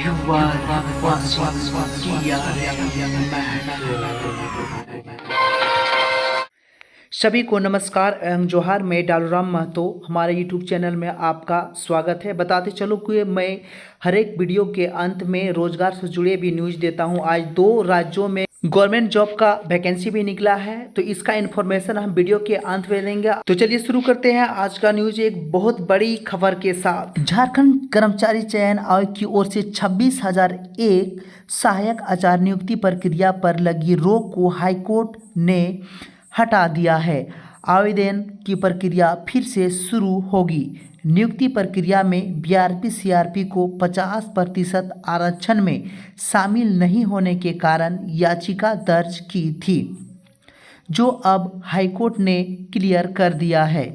You are watching सभी को नमस्कार एवं जोहार। मैं डालूराम महतो हमारे यूट्यूब चैनल में आपका स्वागत है। बताते चलो कि मैं हर एक वीडियो के अंत में रोजगार से जुड़े भी न्यूज़ देता हूं। आज 2 राज्यों में गवर्नमेंट जॉब का वैकेंसी भी निकला है, तो इसका इन्फॉर्मेशन हम वीडियो के अंत में देंगे। तो चलिए शुरू करते हैं आज का न्यूज एक बहुत बड़ी खबर के साथ। झारखंड कर्मचारी चयन आयोग की ओर से 26,001 सहायक आचार्य नियुक्ति प्रक्रिया पर लगी रोक को हाईकोर्ट ने हटा दिया है। आवेदन की प्रक्रिया फिर से शुरू होगी। नियुक्ति प्रक्रिया में बीआरपी सीआरपी को 50% आरक्षण में शामिल नहीं होने के कारण याचिका दर्ज की थी, जो अब हाईकोर्ट ने क्लियर कर दिया है।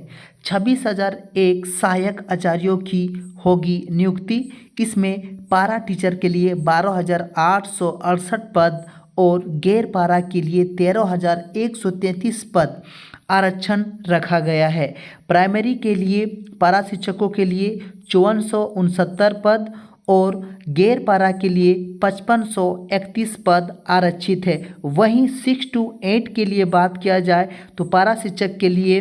26,001 सहायक आचार्यों की होगी नियुक्ति। इसमें पारा टीचर के लिए 12,868 पद और गैर पारा के लिए 13,133 पद आरक्षण रखा गया है। प्राइमरी के लिए पारा शिक्षकों के लिए 5469 पद और गैर पारा के लिए 5531 पद आरक्षित है। वहीं 6 to 8 के लिए बात किया जाए तो पारा शिक्षक के लिए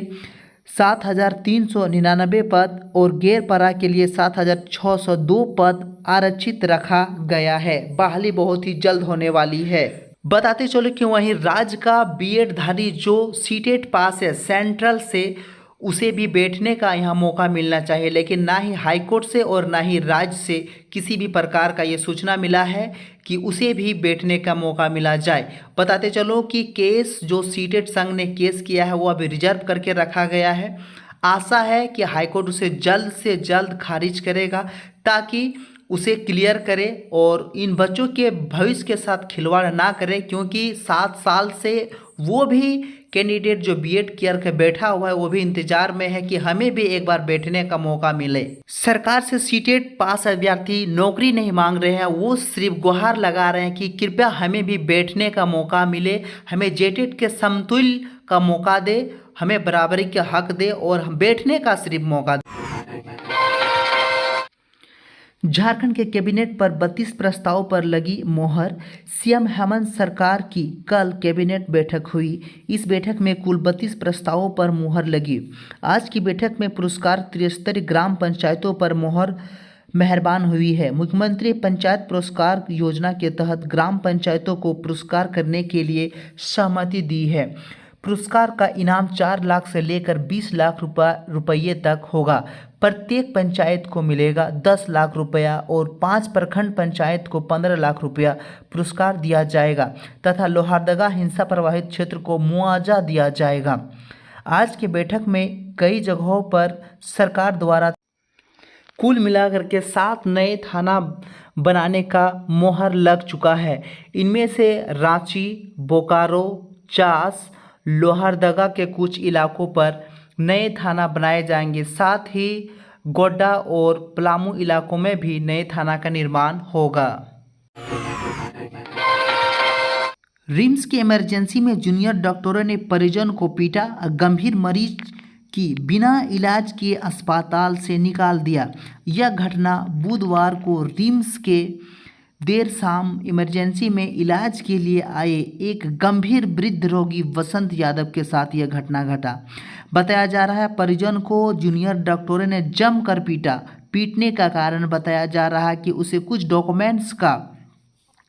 7,399 पद और गैर पारा के लिए 7,602 पद आरक्षित रखा गया है। बहाली बहुत ही जल्द होने वाली है। बताते चलो कि वहीं राज्य का बीएड धारी जो सीटेट पास है सेंट्रल से, उसे भी बैठने का यहाँ मौका मिलना चाहिए, लेकिन ना ही हाईकोर्ट से और ना ही राज्य से किसी भी प्रकार का ये सूचना मिला है कि उसे भी बैठने का मौका मिला जाए। बताते चलो कि केस जो सीटेट संघ ने केस किया है वो अभी रिजर्व करके रखा गया है। आशा है कि हाईकोर्ट उसे जल्द से जल्द खारिज करेगा ताकि उसे क्लियर करे और इन बच्चों के भविष्य के साथ खिलवाड़ ना करे, क्योंकि 7 साल से वो भी कैंडिडेट जो बीएड क्लियर के बैठा हुआ है वो भी इंतजार में है कि हमें भी एक बार बैठने का मौका मिले। सरकार से सीटेट पास अभ्यर्थी नौकरी नहीं मांग रहे हैं, वो सिर्फ गुहार लगा रहे हैं कि कृपया हमें भी बैठने का मौका मिले, हमें जेटेट के समतुल्य का मौका दे, हमें बराबरी के हक दे और हम बैठने का सिर्फ मौका दे। झारखंड के कैबिनेट पर 32 प्रस्ताव पर लगी मोहर। सीएम हेमंत सरकार की कल कैबिनेट बैठक हुई। इस बैठक में कुल 32 प्रस्तावों पर मुहर लगी। आज की बैठक में पुरस्कार त्रिस्तरीय ग्राम पंचायतों पर मोहर मेहरबान हुई है। मुख्यमंत्री पंचायत पुरस्कार योजना के तहत ग्राम पंचायतों को पुरस्कार करने के लिए सहमति दी है। पुरस्कार का इनाम 4 लाख से लेकर 20 लाख रुपये तक होगा। प्रत्येक पंचायत को मिलेगा 10 लाख रुपया और 5 प्रखंड पंचायत को 15 लाख रुपया पुरस्कार दिया जाएगा तथा लोहरदगा हिंसा प्रभावित क्षेत्र को मुआवजा दिया जाएगा। आज की बैठक में कई जगहों पर सरकार द्वारा कुल मिलाकर के 7 नए थाना बनाने का मोहर लग चुका है। इनमें से रांची, बोकारो, चास, लोहरदगा के कुछ इलाकों पर नए थाना बनाए जाएंगे। साथ ही गोड्डा और पलामू इलाकों में भी नए थाना का निर्माण होगा। रिम्स की इमरजेंसी में जूनियर डॉक्टरों ने परिजन को पीटा। गंभीर मरीज की बिना इलाज के अस्पताल से निकाल दिया। यह घटना बुधवार को रिम्स के देर शाम इमरजेंसी में इलाज के लिए आए एक गंभीर वृद्ध रोगी वसंत यादव के साथ यह घटना घटा। बताया जा रहा है परिजन को जूनियर डॉक्टरों ने जमकर पीटा। पीटने का कारण बताया जा रहा है कि उसे कुछ डॉक्यूमेंट्स का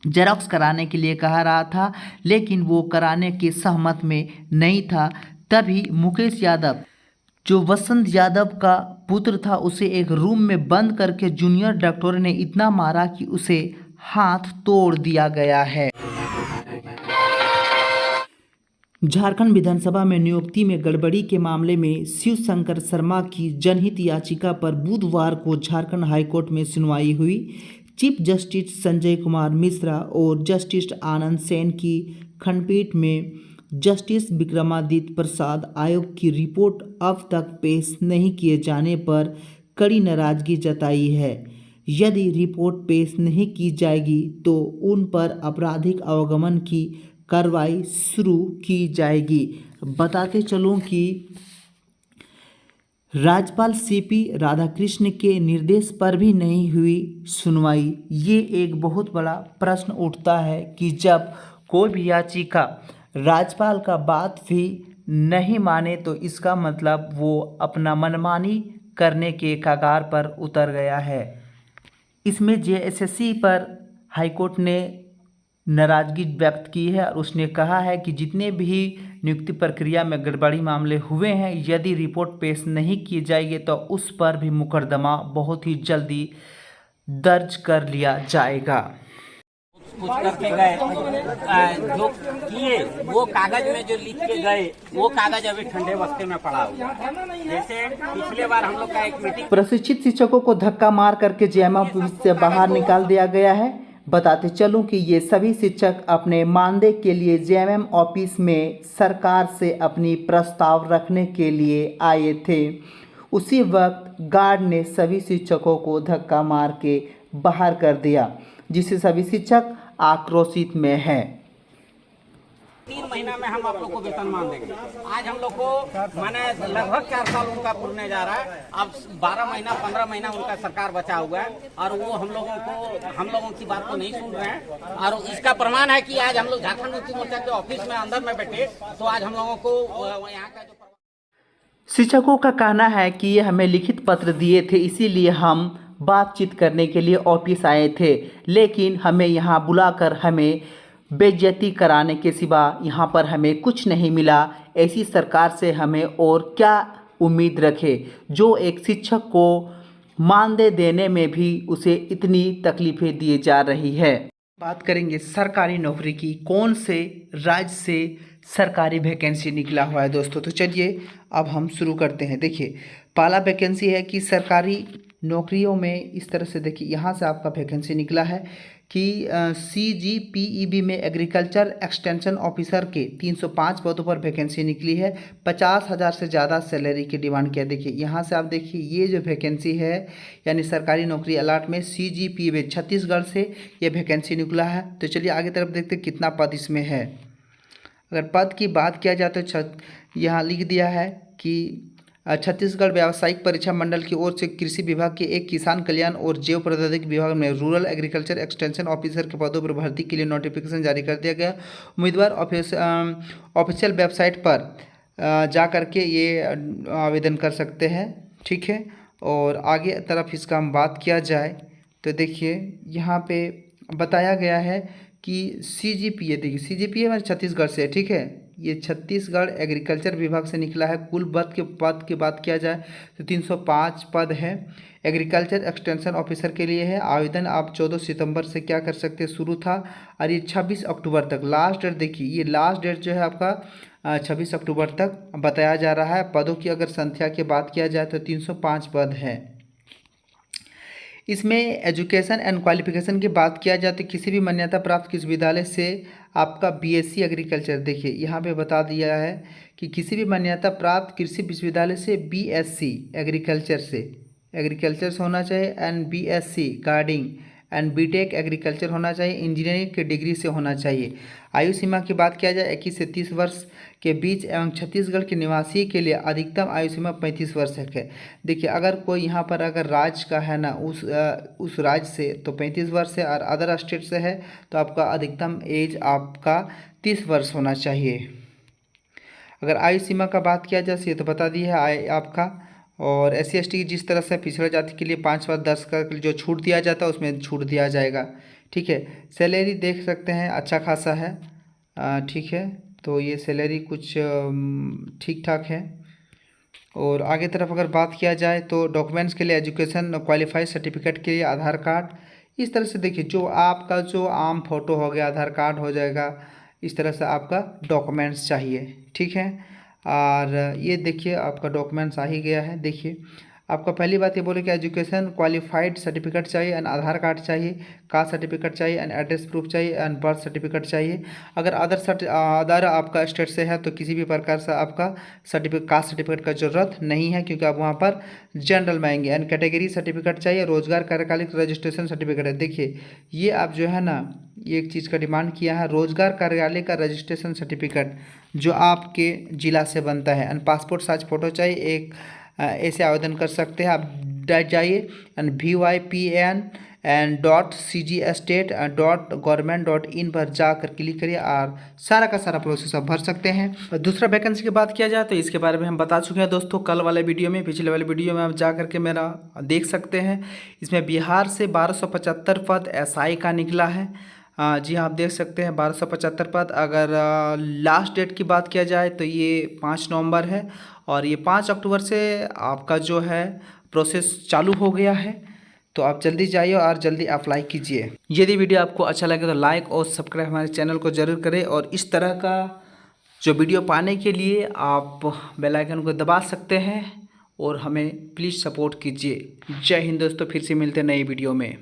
जेरॉक्स कराने के लिए कहा रहा था, लेकिन वो कराने के सहमत में नहीं था। तभी मुकेश यादव जो वसंत यादव का पुत्र था उसे एक रूम में बंद करके जूनियर डॉक्टरों ने इतना मारा कि उसे हाथ तोड़ दिया गया है। झारखंड विधानसभा में नियुक्ति में गड़बड़ी के मामले में शिव शंकर शर्मा की जनहित याचिका पर बुधवार को झारखंड हाईकोर्ट में सुनवाई हुई। चीफ जस्टिस संजय कुमार मिश्रा और जस्टिस आनंद सेन की खंडपीठ में जस्टिस विक्रमादित्य प्रसाद आयोग की रिपोर्ट अब तक पेश नहीं किए जाने पर कड़ी नाराजगी जताई है। यदि रिपोर्ट पेश नहीं की जाएगी तो उन पर आपराधिक अवगमन की कार्रवाई शुरू की जाएगी। बताते चलूं कि राज्यपाल सीपी राधाकृष्ण के निर्देश पर भी नहीं हुई सुनवाई। ये एक बहुत बड़ा प्रश्न उठता है कि जब कोई भी याचिका राज्यपाल का बात भी नहीं माने तो इसका मतलब वो अपना मनमानी करने के कगार पर उतर गया है। इसमें जेएसएससी पर हाईकोर्ट ने नाराजगी व्यक्त की है और उसने कहा है कि जितने भी नियुक्ति प्रक्रिया में गड़बड़ी मामले हुए हैं, यदि रिपोर्ट पेश नहीं की जाएगी तो उस पर भी मुकदमा बहुत ही जल्दी दर्ज कर लिया जाएगा। कुछ करके गए जो किए वो कागज में जो लिख के गए वो कागज अभी ठंडे बस्ते में पड़ा हुआ है। जैसे पिछले बार हम लोग का एक मीटिंग, प्रशिक्षित शिक्षकों को धक्का मार करके जेएमएम से बाहर निकाल दिया गया है। बताते चलूं कि ये सभी शिक्षक अपने मानदेय के लिए जेएमएम ऑफिस में सरकार से अपनी प्रस्ताव रखने के लिए आए थे। उसी वक्त गार्ड ने सभी शिक्षकों को धक्का मार के बाहर कर दिया, जिससे सभी शिक्षक आक्रोशित में हैं। 3 महीना में हम आप लोग को वेतनमान देंगे। आज हम लोग को माने लगभग 4 साल उनका पूरने जा रहा है। अब 12 महीना 15 महीना उनका सरकार बचा हुआ है और वो हम लोगों की बात को नहीं सुन रहे हैं। और इसका प्रमाण है कि आज हम लोग झारखंड मुक्ति मोर्चा के ऑफिस में अंदर में बैठे तो आज हम लोगों को यहाँ का जो शिक्षकों का कहना है कि ये हमें लिखित पत्र दिए थे, इसीलिए हम बातचीत करने के लिए ऑफिस आए थे, लेकिन हमें यहाँ बुलाकर हमें बेइज्जती कराने के सिवा यहाँ पर हमें कुछ नहीं मिला। ऐसी सरकार से हमें और क्या उम्मीद रखे जो एक शिक्षक को मानदेय देने में भी उसे इतनी तकलीफ़ें दिए जा रही है। बात करेंगे सरकारी नौकरी की, कौन से राज्य से सरकारी वैकेंसी निकला हुआ है दोस्तों। तो चलिए अब हम शुरू करते हैं। देखिए पहला वैकेंसी है कि सरकारी नौकरियों में इस तरह से देखिए यहाँ से आपका वैकेंसी निकला है कि CGPEB में एग्रीकल्चर एक्सटेंशन ऑफिसर के 305 पदों पर वैकेंसी निकली है। 50,000 से ज़्यादा सैलरी की डिमांड किया। देखिए यहाँ से आप देखिए ये जो वैकेंसी है यानी सरकारी नौकरी अलॉट में CGPEB छत्तीसगढ़ से ये वैकेंसी निकला है। तो चलिए आगे तरफ देखते कितना पद इसमें है। अगर पद की बात किया जाए तो यहाँ लिख दिया है कि छत्तीसगढ़ व्यावसायिक परीक्षा मंडल की ओर से कृषि विभाग के एक किसान कल्याण और जैव प्रौद्योगिकी विभाग में रूरल एग्रीकल्चर एक्सटेंशन ऑफिसर के पदों पर भर्ती के लिए नोटिफिकेशन जारी कर दिया गया। उम्मीदवार ऑफिशियल वेबसाइट पर जा कर के ये आवेदन कर सकते हैं, ठीक है। और आगे तरफ इसका हम बात किया जाए तो देखिए यहाँ पे बताया गया है कि CGPA, देखिए CGPA में छत्तीसगढ़ से, ठीक है। ये छत्तीसगढ़ एग्रीकल्चर विभाग से निकला है। कुल पद की बात किया जाए तो 305 पद है। एग्रीकल्चर एक्सटेंशन ऑफिसर के लिए है। आवेदन आप 14 सितंबर से क्या कर सकते हैं, शुरू था और ये 26 अक्टूबर तक लास्ट डेट। देखिए ये लास्ट डेट जो है आपका 26 अक्टूबर तक बताया जा रहा है। पदों की अगर संख्या की बात किया जाए तो 305 पद है। इसमें एजुकेशन एंड क्वालिफिकेशन की बात किया जाए तो किसी भी मान्यता प्राप्त विश्वविद्यालय से आपका BSc एग्रीकल्चर, देखिए यहाँ पे बता दिया है कि किसी भी मान्यता प्राप्त कृषि विश्वविद्यालय से BSc एग्रीकल्चर से होना चाहिए and BSc gardening and BTech agriculture होना चाहिए। इंजीनियरिंग की डिग्री से होना चाहिए। आयु सीमा की बात किया जाए 21 से 30 वर्ष के बीच एवं छत्तीसगढ़ के निवासी के लिए अधिकतम आयु सीमा 35 वर्ष तक है। देखिए अगर कोई यहाँ पर अगर राज्य का है ना उस राज्य से तो 35 वर्ष है और अदर स्टेट से है तो आपका अधिकतम एज आपका 30 वर्ष होना चाहिए। अगर आयु सीमा का बात किया जाए तो बता दी है आपका। और SC ST की जिस तरह से पिछड़ा जाति के लिए 5/10 का जो छूट दिया जाता है उसमें छूट दिया जाएगा, ठीक है। सैलरी देख सकते हैं अच्छा खासा है, ठीक है। तो ये सैलरी कुछ ठीक ठाक है। और आगे तरफ अगर बात किया जाए तो डॉक्यूमेंट्स के लिए एजुकेशन क्वालिफाइड सर्टिफिकेट के लिए आधार कार्ड, इस तरह से देखिए जो आपका जो आम फोटो हो गया, आधार कार्ड हो जाएगा, इस तरह से आपका डॉक्यूमेंट्स चाहिए, ठीक है। और ये देखिए आपका डॉक्यूमेंट्स आ ही गया है। देखिए आपका पहली बात ये बोले कि एजुकेशन क्वालिफाइड सर्टिफिकेट चाहिए एंड आधार कार्ड चाहिए, कास्ट सर्टिफिकेट चाहिए एंड एड्रेस प्रूफ चाहिए एंड बर्थ सर्टिफिकेट चाहिए। अगर अदर आपका स्टेट से है तो किसी भी प्रकार से आपका कास्ट सर्टिफिकेट का ज़रूरत नहीं है क्योंकि आप वहाँ पर जनरल में आएंगे। एंड कैटेगरी सर्टिफिकेट चाहिए, रोजगार कार्यकालिक रजिस्ट्रेशन सर्टिफिकेट है। देखिए ये आप जो है ना ये एक चीज़ का डिमांड किया है, रोजगार कार्यालय का रजिस्ट्रेशन सर्टिफिकेट जो आपके ज़िला से बनता है। एंड पासपोर्ट साइज फ़ोटो चाहिए, एक ऐसे आवेदन कर सकते हैं। आप जाइए vypn.cgstate.government.in पर जाकर क्लिक करिए और सारा का सारा प्रोसेस आप भर सकते हैं। और दूसरा वैकेंसी की बात किया जाए तो इसके बारे में हम बता चुके हैं दोस्तों कल वाले वीडियो में। पिछले वाले वीडियो में आप जा करके मेरा देख सकते हैं। इसमें बिहार से 1275 पद एसआई का निकला है। जी हाँ, आप देख सकते हैं 1275 पद। अगर लास्ट डेट की बात किया जाए तो ये 5 नवंबर है और ये 5 अक्टूबर से आपका जो है प्रोसेस चालू हो गया है। तो आप जल्दी जाइए और जल्दी अप्लाई कीजिए। यदि वीडियो आपको अच्छा लगे तो लाइक और सब्सक्राइब हमारे चैनल को ज़रूर करें और इस तरह का जो वीडियो पाने के लिए आप बेल आइकन को दबा सकते हैं और हमें प्लीज़ सपोर्ट कीजिए। जय हिंद दोस्तों, फिर से मिलते हैं नई वीडियो में।